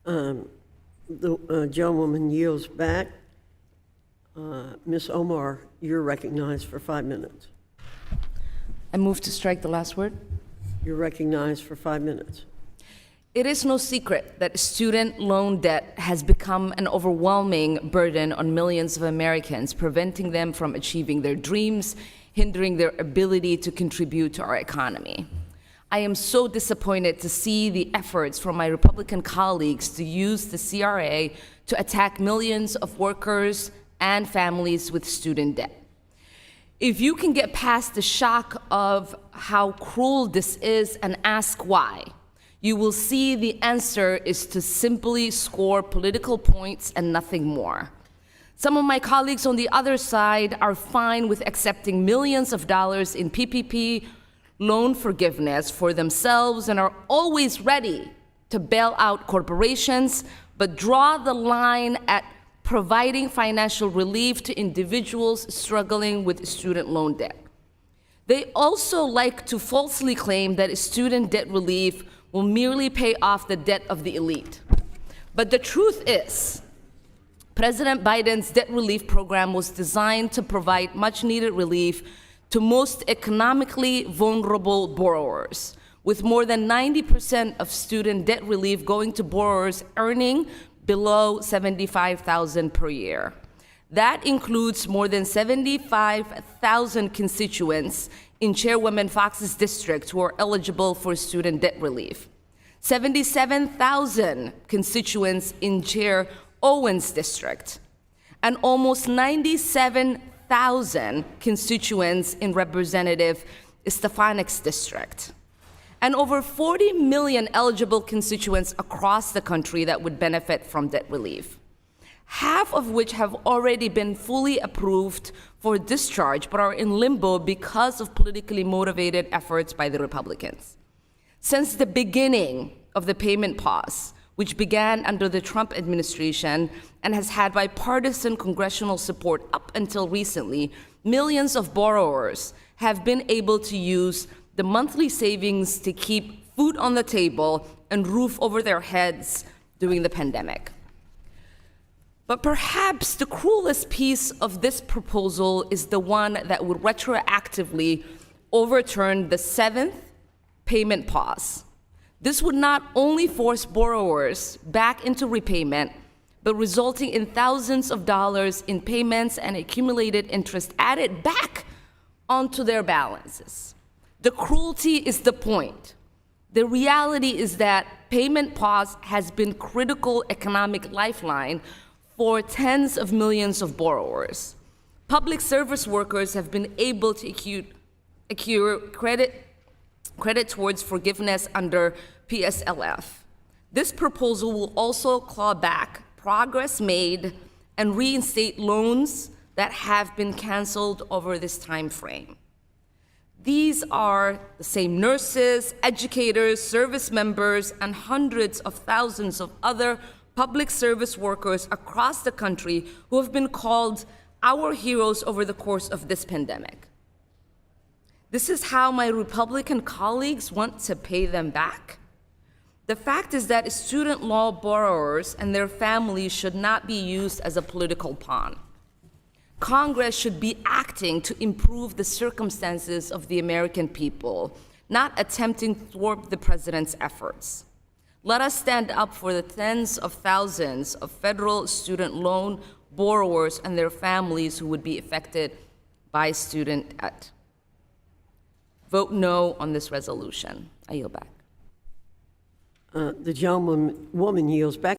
The gentlewoman yields back. Ms. Omar, you're recognized for 5 minutes. I move to strike the last word. You're recognized for 5 minutes. It is no secret that student loan debt has become an overwhelming burden on millions of Americans, preventing them from achieving their dreams, hindering their ability to contribute to our economy. I am so disappointed to see the efforts from my Republican colleagues to use the CRA to attack millions of workers and families with student debt. If you can get past the shock of how cruel this is and ask why, you will see the answer is to simply score political points and nothing more. Some of my colleagues on the other side are fine with accepting millions of dollars in PPP loan forgiveness for themselves and are always ready to bail out corporations, but draw the line at providing financial relief to individuals struggling with student loan debt. They also like to falsely claim that student debt relief will merely pay off the debt of the elite. But the truth is, President Biden's debt relief program was designed to provide much-needed relief to most economically vulnerable borrowers, with more than 90% of student debt relief going to borrowers earning below $75,000 per year. That includes more than 75,000 constituents in Chairwoman Fox's district who are eligible for student debt relief, 77,000 constituents in Chair Owen's district, and almost 97,000 constituents in Representative Stefanik's district, and over 40 million eligible constituents across the country that would benefit from debt relief, half of which have already been fully approved for discharge but are in limbo because of politically motivated efforts by the Republicans. Since the beginning of the payment pause, which began under the Trump administration and has had bipartisan congressional support up until recently, millions of borrowers have been able to use the monthly savings to keep food on the table and roof over their heads during the pandemic. But perhaps the cruelest piece of this proposal is the one that would retroactively overturn the 7th payment pause. This would not only force borrowers back into repayment, but resulting in thousands of dollars in payments and accumulated interest added back onto their balances. The cruelty is the point. The reality is that payment pause has been critical economic lifeline for tens of millions of borrowers. Public service workers have been able to accrue credit towards forgiveness under PSLF. This proposal will also claw back progress made and reinstate loans that have been canceled over this time frame. These are the same nurses, educators, service members, and hundreds of thousands of other public service workers across the country who have been called our heroes over the course of this pandemic. This is how my Republican colleagues want to pay them back. The fact is that student loan borrowers and their families should not be used as a political pawn. Congress should be acting to improve the circumstances of the American people, not attempting to thwart the president's efforts. Let us stand up for the tens of thousands of federal student loan borrowers and their families who would be affected by student debt. Vote no on this resolution. I yield back. The gentlewoman yields back.